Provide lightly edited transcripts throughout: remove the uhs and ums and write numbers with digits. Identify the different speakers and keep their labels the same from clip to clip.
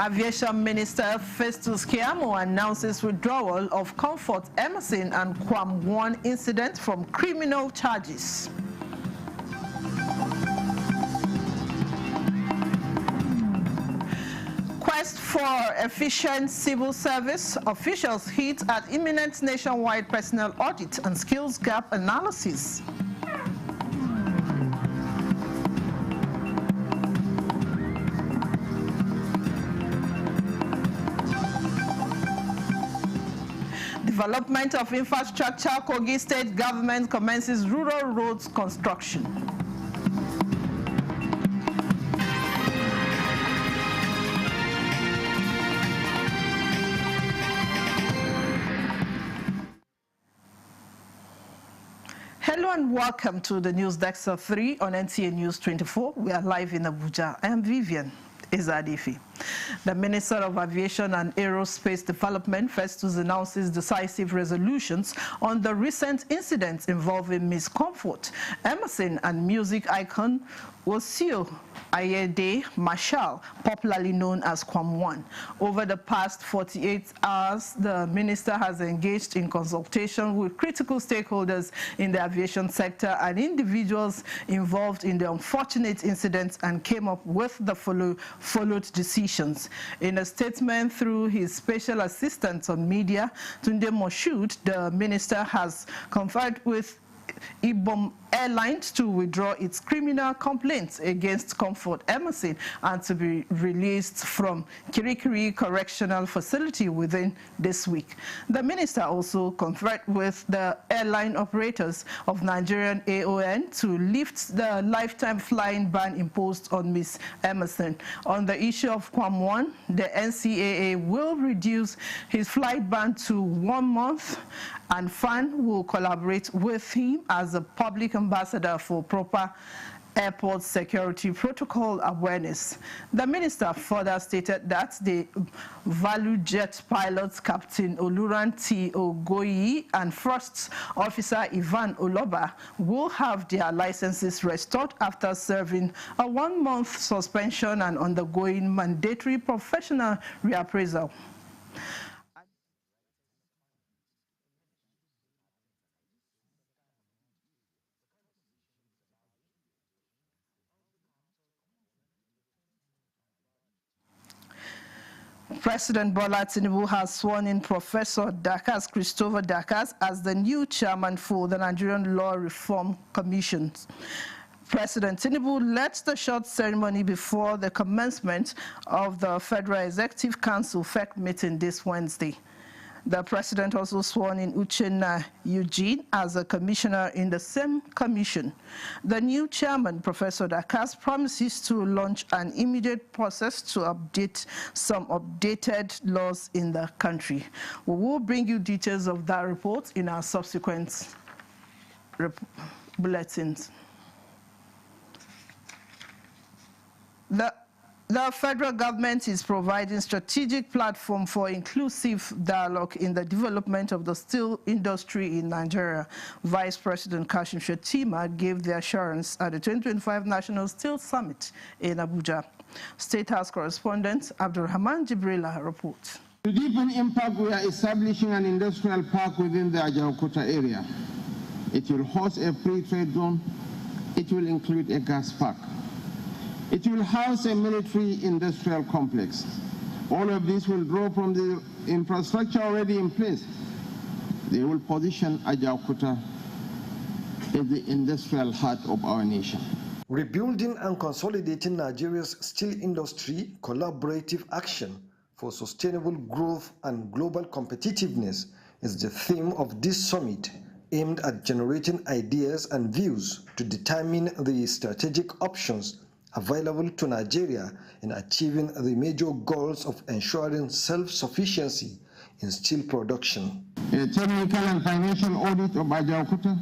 Speaker 1: Aviation Minister Festus Keyamo announces withdrawal of Comfort Emerson and Kwam One incident from criminal charges. Quest for efficient civil service, officials hit at imminent nationwide personnel audit and skills gap analysis. Development of infrastructure, Kogi State government commences rural roads construction. Hello and welcome to the News Desk of 3 on NTA News 24. We are live in Abuja. I am Vivian Izadifi. The Minister of Aviation and Aerospace Development Festus announces decisive resolutions on the recent incidents involving Miss Comfort Emerson and music icon Osio Ayede Marshall, popularly known as Kwam One. Over the past 48 hours, the minister has engaged in consultation with critical stakeholders in the aviation sector and individuals involved in the unfortunate incidents and came up with the followed decisions. In a statement through his special assistant on media, Tunde Moshood, the minister has conferred with Ibom Airlines to withdraw its criminal complaints against Comfort Emerson and to be released from Kirikiri Correctional Facility within this week. The minister also conferred with the airline operators of Nigerian AON to lift the lifetime flying ban imposed on Ms. Emerson. On the issue of Kwam One, the NCAA will reduce his flight ban to 1 month, and FAN will collaborate with him as a public ambassador for proper airport security protocol awareness. The minister further stated that the Value Jet pilots Captain Oluran T. Ogoyi and First Officer Ivan Oloba will have their licenses restored after serving a 1-month suspension and undergoing mandatory professional reappraisal. President Bola Tinubu has sworn in Professor Christopher Dakas as the new chairman for the Nigerian Law Reform Commission. President Tinubu led the short ceremony before the commencement of the Federal Executive Council FEC meeting this Wednesday. The president also sworn in Uchenna Eugene as a commissioner in the same commission. The new chairman, Professor Dakas, promises to launch an immediate process to update some updated laws in the country. We will bring you details of that report in our subsequent bulletins. The federal government is providing strategic platform for inclusive dialogue in the development of the steel industry in Nigeria. Vice President Kashim Shettima gave the assurance at the 2025 National Steel Summit in Abuja. State House correspondent Abdulrahman Jibrila reports.
Speaker 2: To deepen impact, we are establishing an industrial park within the Ajaokuta area. It will host a free trade zone. It will include a gas park. It will house a military industrial complex. All of this will draw from the infrastructure already in place. They will position Ajaokuta as the industrial heart of our nation.
Speaker 3: Rebuilding and consolidating Nigeria's steel industry, collaborative action for sustainable growth and global competitiveness is the theme of this summit, aimed at generating ideas and views to determine the strategic options available to Nigeria in achieving the major goals of ensuring self-sufficiency in steel production.
Speaker 2: A technical and financial audit of Ajaokuta,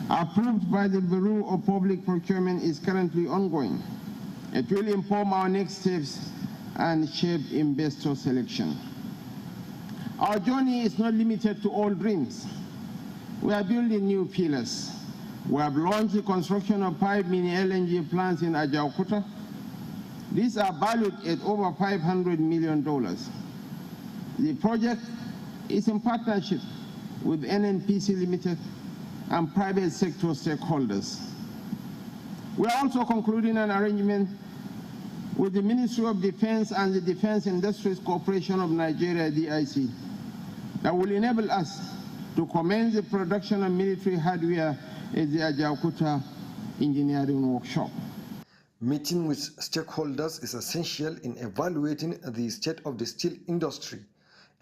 Speaker 2: approved by the Bureau of Public Procurement, is currently ongoing. It will inform our next steps and shape investor selection. Our journey is not limited to old dreams. We are building new pillars. We have launched the construction of 5 mini LNG plants in Ajaokuta. These are valued at over $500 million. The project is in partnership with NNPC Limited and private sector stakeholders. We are also concluding an arrangement with the Ministry of Defense and the Defense Industries Corporation of Nigeria, DIC, that will enable us to commence the production of military hardware at the Ajaokuta Engineering Workshop.
Speaker 3: Meeting with stakeholders is essential in evaluating the state of the steel industry,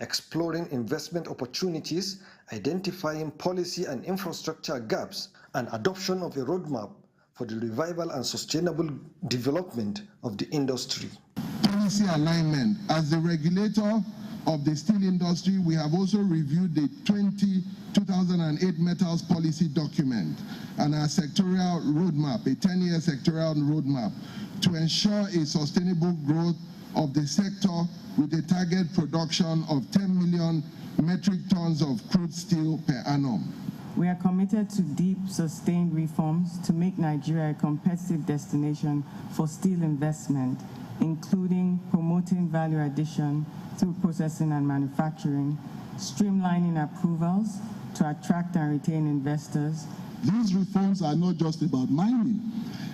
Speaker 3: exploring investment opportunities, identifying policy and infrastructure gaps, and adoption of a roadmap for the revival and sustainable development of the industry.
Speaker 4: Policy alignment. As the regulator of the steel industry, we have also reviewed the 2008 Metals Policy Document and our sectorial roadmap, a 10-year sectorial roadmap, to ensure a sustainable growth of the sector with a target production of 10 million metric tons of crude steel per annum.
Speaker 5: We are committed to deep, sustained reforms to make Nigeria a competitive destination for steel investment, including promoting value addition through processing and manufacturing, streamlining approvals to attract and retain investors.
Speaker 4: These reforms are not just about mining.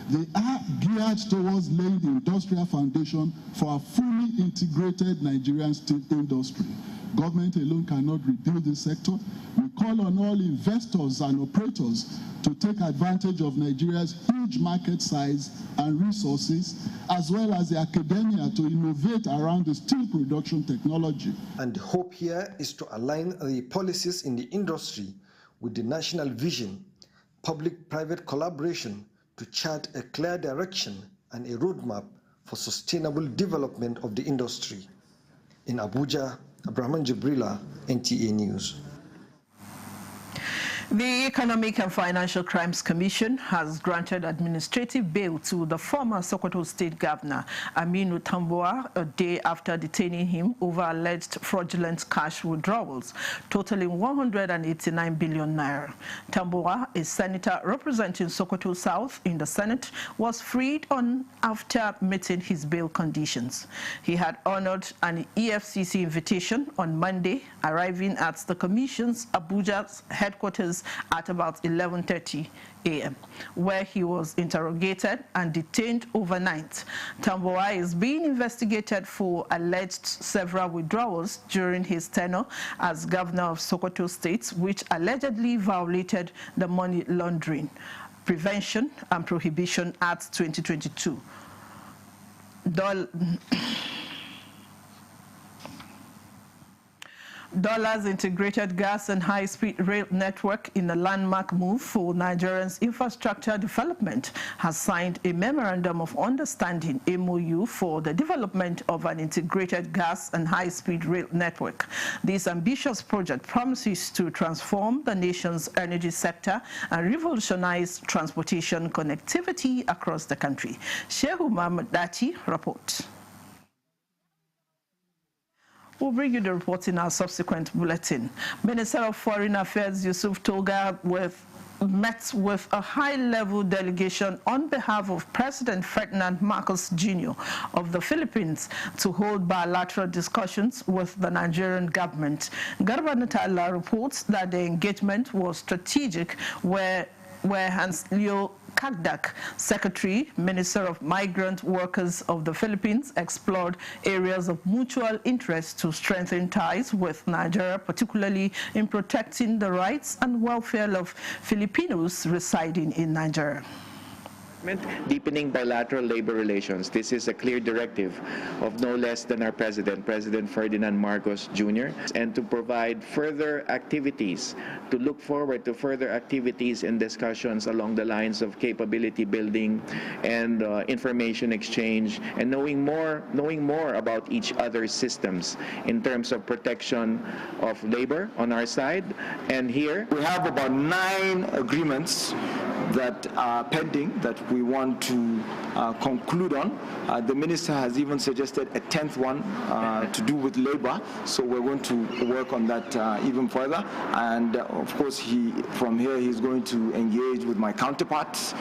Speaker 4: They are geared towards laying the industrial foundation for a fully integrated Nigerian steel industry. Government alone cannot rebuild this sector. We call on all investors and operators to take advantage of Nigeria's huge market size and resources, as well as the academia to innovate around the steel production technology.
Speaker 3: And the hope here is to align the policies in the industry with the national vision, public-private collaboration to chart a clear direction and a roadmap for sustainable development of the industry. In Abuja, Abrahman Jibrila, NTA News.
Speaker 1: The Economic and Financial Crimes Commission has granted administrative bail to the former Sokoto State Governor, Aminu Tambuwal, a day after detaining him over alleged fraudulent cash withdrawals, totaling 189 billion naira. Tambuwal, a senator representing Sokoto South in the Senate, was freed after meeting his bail conditions. He had honored an EFCC invitation on Monday, arriving at the Commission's Abuja headquarters at about 11:30 a.m., where he was interrogated and detained overnight. Tambuwal is being investigated for alleged several withdrawals during his tenure as governor of Sokoto State, which allegedly violated the Money Laundering Prevention and Prohibition Act 2022. Dollars Integrated Gas and High-Speed Rail Network, in a landmark move for Nigeria's infrastructure development, has signed a Memorandum of Understanding, MOU, for the development of an integrated gas and high-speed rail network. This ambitious project promises to transform the nation's energy sector and revolutionize transportation connectivity across the country. Shehu Mohammed Dati reports. We'll bring you the report in our subsequent bulletin. Minister of Foreign Affairs Yusuf Toga met with a high-level delegation on behalf of President Ferdinand Marcos Jr. of the Philippines to hold bilateral discussions with the Nigerian government. Garba Natala reports that the engagement was strategic, where Hans Leo Kagdak, Secretary, Minister of Migrant Workers of the Philippines, explored areas of mutual interest to strengthen ties with Nigeria, particularly in protecting the rights and welfare of Filipinos residing in Nigeria.
Speaker 6: Deepening bilateral labor relations. This is a clear directive of no less than our President Ferdinand Marcos Jr., and to provide further activities, to look forward to further activities and discussions along the lines of capability building and information exchange, and knowing more about each other's systems in terms of protection of labor on our side. And here
Speaker 7: we have about 9 agreements that are pending that we want to conclude on. The minister has even suggested a 10th one to do with labor, so we're going to work on that even further. And of course, from here he's going to engage with my counterparts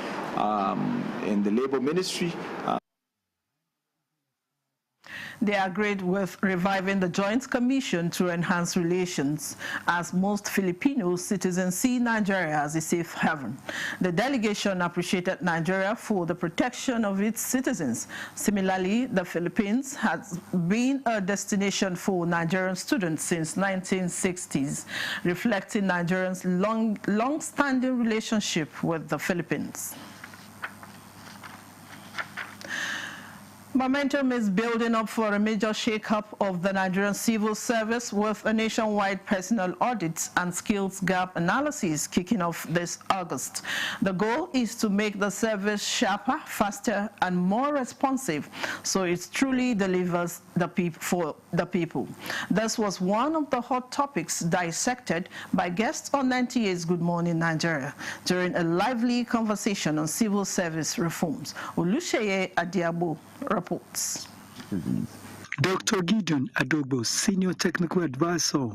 Speaker 7: in the labor ministry.
Speaker 1: They agreed with reviving the Joint Commission to enhance relations, as most Filipino citizens see Nigeria as a safe haven. The delegation appreciated Nigeria for the protection of its citizens. Similarly, the Philippines has been a destination for Nigerian students since 1960s, reflecting Nigerians' long-standing relationship with the Philippines. Momentum is building up for a major shake-up of the Nigerian civil service, with a nationwide personnel audit and skills gap analysis kicking off this August. The goal is to make the service sharper, faster, and more responsive, so it truly delivers for the people. This was one of the hot topics dissected by guests on NTA's Good Morning Nigeria during a lively conversation on civil service reforms. Olusheye Adiagbo reports.
Speaker 8: Dr. Gideon Adogbo, Senior Technical Advisor,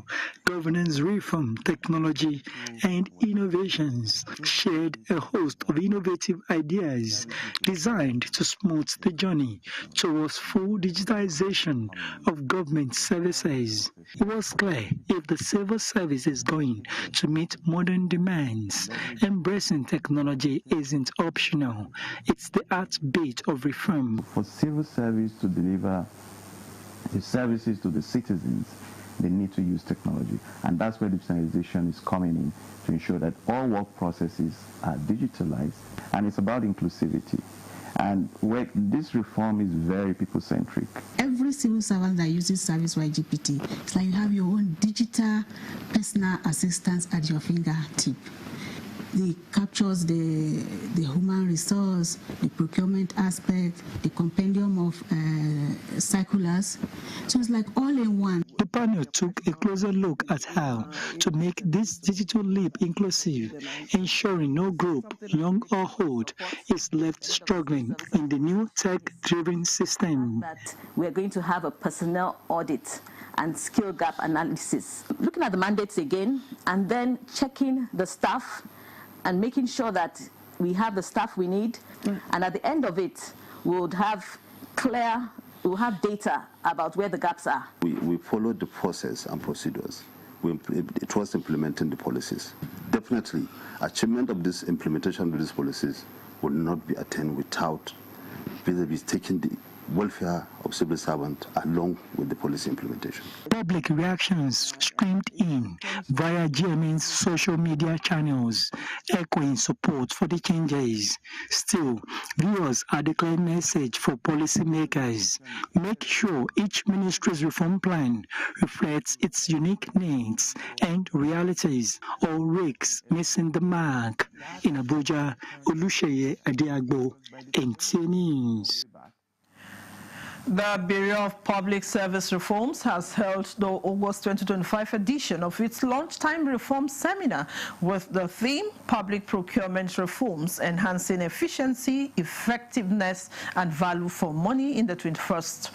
Speaker 8: Governance Reform, Technology and Innovations, shared a host of innovative ideas designed to smooth the journey towards full digitization of government services. It was clear if the civil service is going to meet modern demands, embracing technology isn't optional. It's the heartbeat of reform.
Speaker 9: For civil service to deliver the services to the citizens, they need to use technology. And that's where digitalization is coming in, to ensure that all work processes are digitalized. And it's about inclusivity. And where this reform is very people-centric.
Speaker 10: Every civil servant that uses Service YGPT, it's like you have your own digital personal assistance at your fingertip. It captures the human resource, the procurement aspect, the compendium of circulars. So it's like all in one.
Speaker 8: The panel took a closer look at how to make this digital leap inclusive, ensuring no group, young or old, is left struggling in the new tech-driven system.
Speaker 11: That we're going to have a personnel audit and skill gap analysis. Looking at the mandates again, and then checking the staff and making sure that we have the staff we need. And at the end of it, we'll have data about where the gaps are.
Speaker 12: We followed the process and procedures. It was implementing the policies. Definitely, achievement of this implementation of these policies would not be attained without vis-a-vis taking the welfare of civil servants along with the policy implementation.
Speaker 8: Public reactions streamed in via GMN's social media channels, echoing support for the changes. Still, viewers are the clear message for policymakers. Make sure each ministry's reform plan reflects its unique needs and realities, or risks missing the mark. In Abuja, Olusheye Adiagbo, NTA News.
Speaker 1: The Bureau of Public Service Reforms has held the August 2025 edition of its lunchtime reform seminar with the theme Public Procurement Reforms, Enhancing Efficiency, Effectiveness and Value for Money in the 21st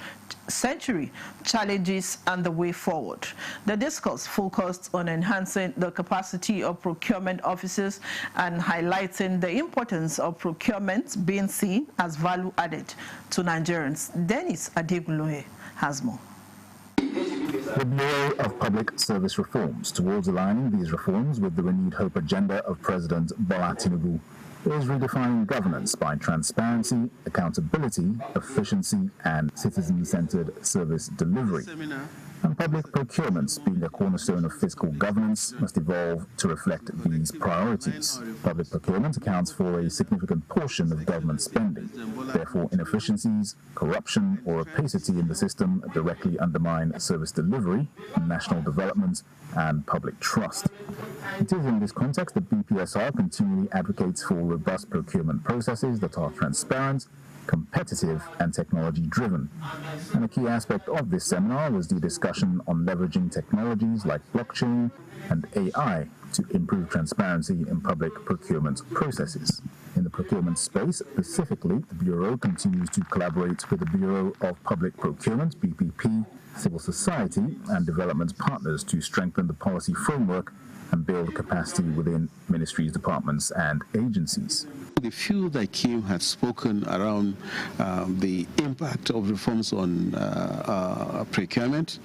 Speaker 1: Century, Challenges and the Way Forward. The discourse focused on enhancing the capacity of procurement officers and highlighting the importance of procurement being seen as value added to Nigerians. Dennis Adeguloye has more.
Speaker 13: The Bureau of Public Service Reforms, towards aligning these reforms with the renewed hope agenda of President Bola Tinubu, is redefining governance by transparency, accountability, efficiency, and citizen-centered service delivery. And public procurement, being a cornerstone of fiscal governance, must evolve to reflect these priorities. Public procurement accounts for a significant portion of government spending. Therefore, inefficiencies, corruption, or opacity in the system directly undermine service delivery, national development, and public trust. It is in this context that BPSR continually advocates for robust procurement processes that are transparent, competitive, and technology-driven. And a key aspect of this seminar was the discussion on leveraging technologies like blockchain and AI to improve transparency in public procurement processes. In the procurement space specifically, the Bureau continues to collaborate with the Bureau of Public Procurement, BPP, civil society, and development partners to strengthen the policy framework and build capacity within ministries, departments, and agencies.
Speaker 14: The few that came had spoken around the impact of reforms on procurement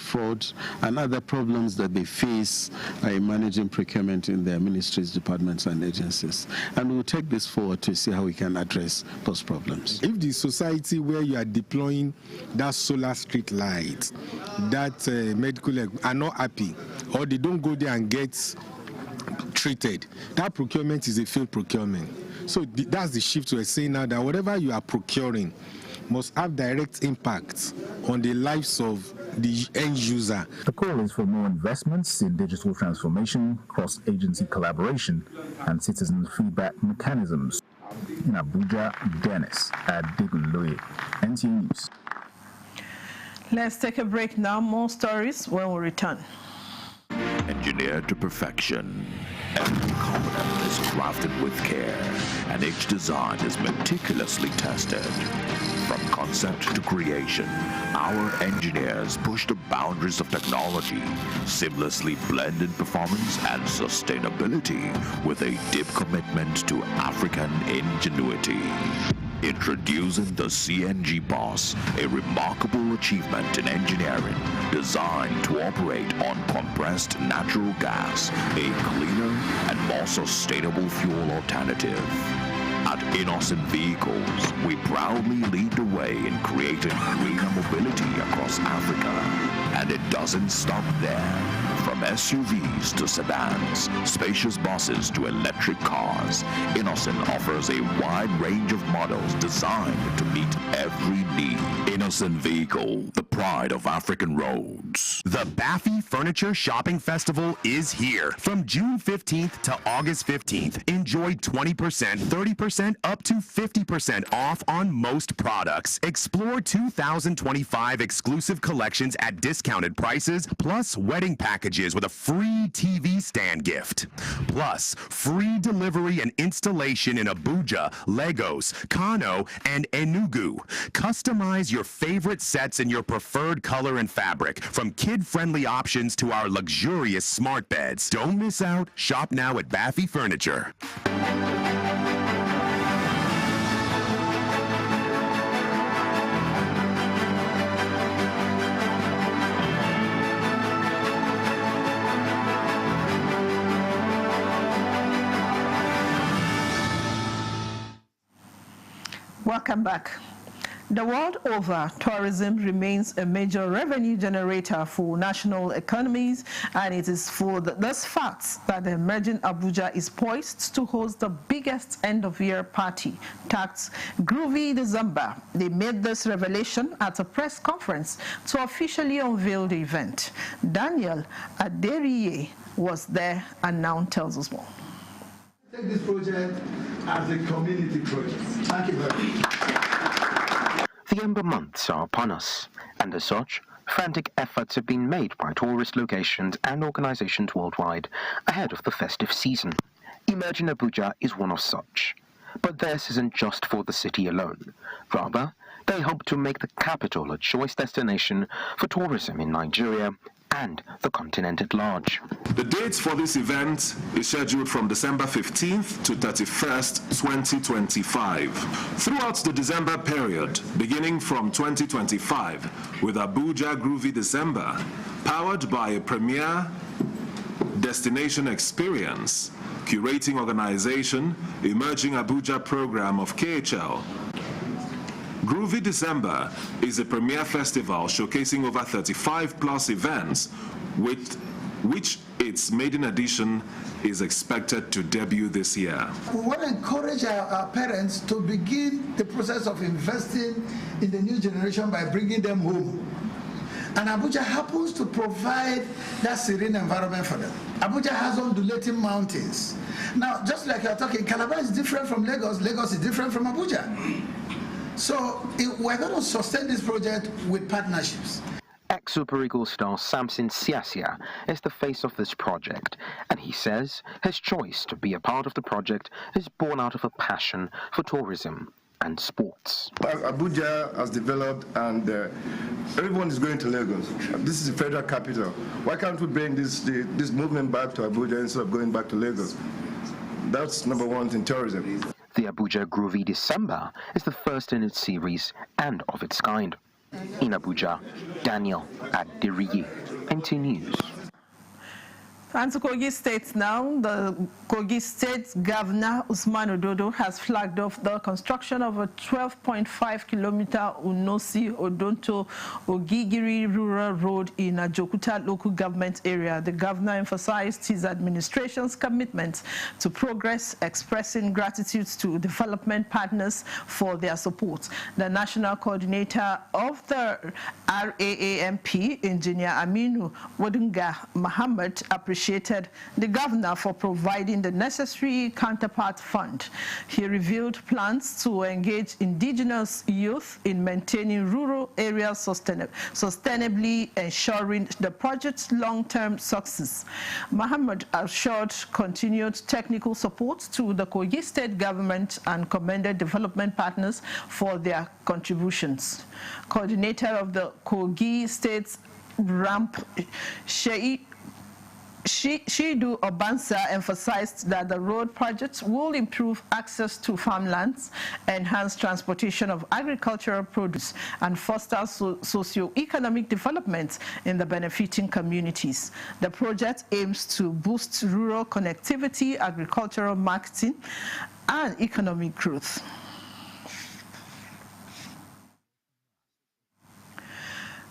Speaker 14: fraud, and other problems that they face in managing procurement in their ministries, departments, and agencies. And we'll take this forward to see how we can address those problems.
Speaker 15: If the society where you are deploying that solar street light, that medical are not happy, or they don't go there and get treated, that procurement is a failed procurement. So that's the shift we're saying now, that whatever you are procuring must have direct impact on the lives of the end user.
Speaker 13: The call is for more investments in digital transformation, cross-agency collaboration, and citizen feedback mechanisms. In Abuja, Dennis Adigunloye, NTA News.
Speaker 1: Let's take a break now. More stories when we return.
Speaker 16: Engineered to perfection, every component is crafted with care, and each design is meticulously tested. From concept to creation, our engineers push the boundaries of technology, seamlessly blending performance and sustainability with a deep commitment to African ingenuity. Introducing the CNG Boss, a remarkable achievement in engineering designed to operate on compressed natural gas, a cleaner and more sustainable fuel alternative. At Innocent Vehicles, we proudly lead the way in creating greener mobility across Africa. And it doesn't stop there. From SUVs to sedans, spacious buses to electric cars, Innocent offers a wide range of models designed to meet every need. Innocent Vehicle, the pride of African roads.
Speaker 17: The Baffy Furniture Shopping Festival is here. From June 15th to August 15th, enjoy 20%, 30%, up to 50% off on most products. Explore 2025 exclusive collections at discounted prices, plus wedding packages with a free TV stand gift. Plus, free delivery and installation in Abuja, Lagos, Kano, and Enugu. Customize your favorite sets in your preferred color and fabric, from kid-friendly options to our luxurious smart beds. Don't miss out. Shop now at Baffy Furniture.
Speaker 1: Welcome back. The world over, tourism remains a major revenue generator for national economies, and it is for this fact that the emerging Abuja is poised to host the biggest end-of-year party, tagged Groovy December. They made this revelation at a press conference to officially unveil the event. Daniel Aderiye was there and now tells us more.
Speaker 18: Take this project as a community project. Thank you very much.
Speaker 19: The Ember months are upon us, and as such, frantic efforts have been made by tourist locations and organizations worldwide ahead of the festive season. Emerging Abuja is one of such. But theirs isn't just for the city alone. Rather, they hope to make the capital a choice destination for tourism in Nigeria and the continent at large.
Speaker 20: The date for this event is scheduled from December 15th to 31st, 2025. Throughout the December period, beginning from 2025, with Abuja Groovy December, powered by a premier destination experience, curating organization, Emerging Abuja program of KHL. Groovy December is a premier festival showcasing over 35+ events, with which its maiden edition is expected to debut this year.
Speaker 18: We want to encourage our parents to begin the process of investing in the new generation by bringing them home. And Abuja happens to provide that serene environment for them. Abuja has undulating mountains. Now, just like you're talking, Calabar is different from Lagos, Lagos is different from Abuja. So we're going to sustain this project with partnerships.
Speaker 19: Ex-Super Eagles star Samson Siasia is the face of this project, and he says his choice to be a part of the project is born out of a passion for tourism. and sports.
Speaker 21: Abuja has developed and everyone is going to Lagos. This is the federal capital. Why can't we bring this movement back to Abuja instead of going back to Lagos? That's number one in tourism.
Speaker 19: The Abuja Groovy December is the first in its series and of its kind. In Abuja, Daniel Adiriye, NT News.
Speaker 1: And to Kogi State now, the Kogi State Governor Usman Ododo has flagged off the construction of a 12.5-kilometer Unosi-Odonto-Ogigiri Rural Road in Ajokuta local government area. The governor emphasized his administration's commitment to progress, expressing gratitude to development partners for their support. The national coordinator of the RAAMP, Engineer Aminu Wodunga Muhammad, appreciated the governor for providing the necessary counterpart fund. He revealed plans to engage indigenous youth in maintaining rural areas sustainably, ensuring the project's long-term success. Muhammad assured continued technical support to the Kogi State government and commended development partners for their contributions. Coordinator of the Kogi State RAMP, Shidu Obansa, emphasized that the road projects will improve access to farmlands, enhance transportation of agricultural produce, and foster socio-economic development in the benefiting communities. The project aims to boost rural connectivity, agricultural marketing, and economic growth.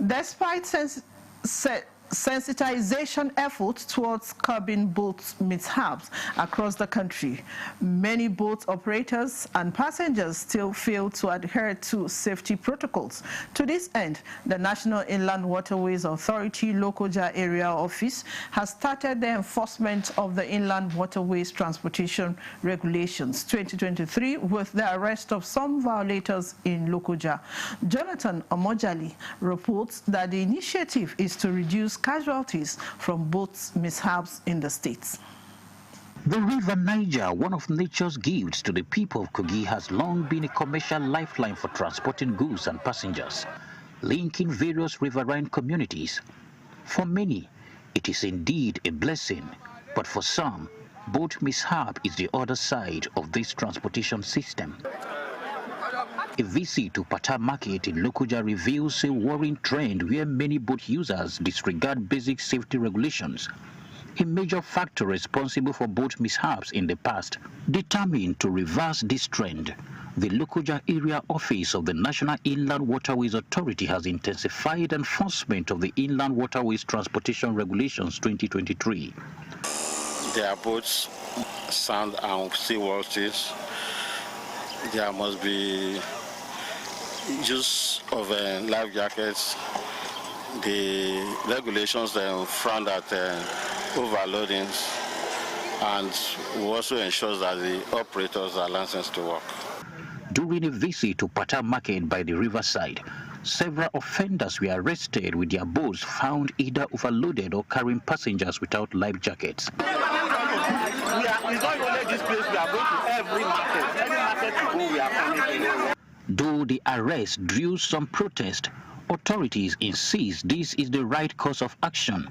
Speaker 1: Despite sensitization efforts towards curbing boat mishaps across the country, many boat operators and passengers still fail to adhere to safety protocols. To this end, the National Inland Waterways Authority Lokoja Area Office has started the enforcement of the Inland Waterways Transportation Regulations 2023 with the arrest of some violators in Lokoja. Jonathan Omojali reports that the initiative is to reduce casualties from boat mishaps in the states.
Speaker 22: The River Niger, one of nature's gifts to the people of Kogi, has long been a commercial lifeline for transporting goods and passengers, linking various riverine communities. For many, it is indeed a blessing, but for some, boat mishap is the other side of this transportation system. A visit to Pata Market in Lokoja reveals a worrying trend where many boat users disregard basic safety regulations, a major factor responsible for boat mishaps in the past. Determined to reverse this trend, the Lokoja Area Office of the National Inland Waterways Authority has intensified enforcement of the Inland Waterways Transportation Regulations 2023.
Speaker 23: There are boats, sand and seaworthies. There must be use of life jackets. The regulations frown at overloadings, and we also ensure that the operators are licensed to work.
Speaker 22: During a visit to Pata Market by the riverside, several offenders were arrested with their boats found either overloaded or carrying passengers without life jackets.
Speaker 24: It's not only this place, we are going to every market. Every market we go, we are coming.
Speaker 22: Though the arrest drew some protest, authorities insist this is the right course of action.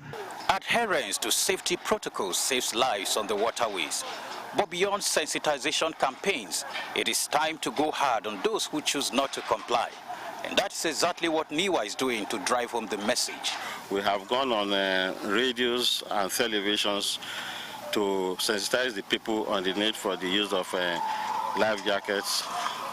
Speaker 25: Adherence to safety protocols saves lives on the waterways. But beyond sensitization campaigns, it is time to go hard on those who choose not to comply. And that is exactly what NIWA is doing to drive home the message.
Speaker 23: We have gone on radios and televisions to sensitize the people on the need for the use of life jackets.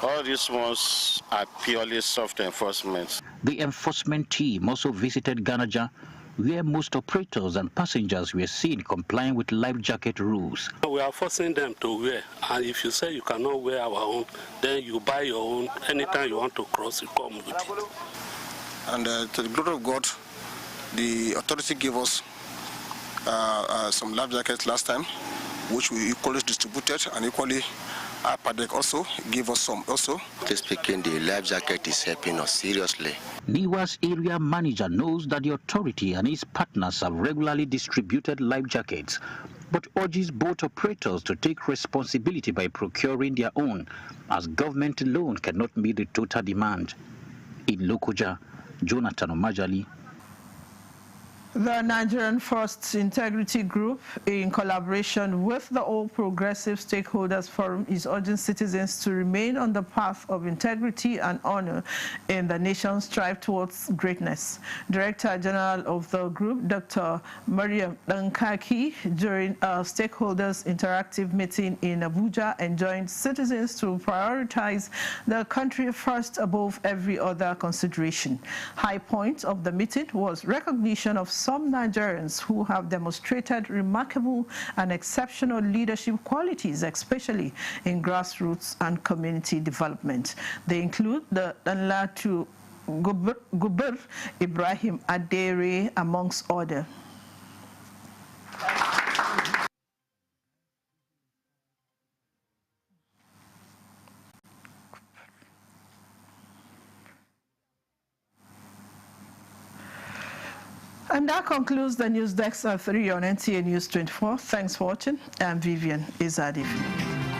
Speaker 23: All these ones are purely soft enforcement.
Speaker 22: The enforcement team also visited Ganaja, where most operators and passengers were seen complying with life jacket rules.
Speaker 26: We are forcing them to wear, and if you say you cannot wear our own, then you buy your own. Anytime you want to cross, you come with it.
Speaker 27: And to the glory of God, the authority gave us some life jackets last time, which we equally distributed, and equally Padec also gave us some also.
Speaker 28: Speaking, the life jacket is helping us seriously.
Speaker 22: NIWA's area manager knows that the authority and its partners have regularly distributed life jackets, but urges boat operators to take responsibility by procuring their own, as government alone cannot meet the total demand. In Lokoja, Jonathan Omajali.
Speaker 1: The Nigerian First Integrity Group, in collaboration with the All Progressive Stakeholders Forum, is urging citizens to remain on the path of integrity and honor in the nation's strive towards greatness. Director General of the group, Dr. Mariam Dankaki, during a stakeholders interactive meeting in Abuja, enjoined citizens to prioritize the country first above every other consideration. High point of the meeting was recognition of some Nigerians who have demonstrated remarkable and exceptional leadership qualities, especially in grassroots and community development. They include the Danlatu Gubir Ibrahim Adere, amongst others. And that concludes the News Desk 3 on NTA News 24. Thanks for watching. I'm Vivian Izadifi.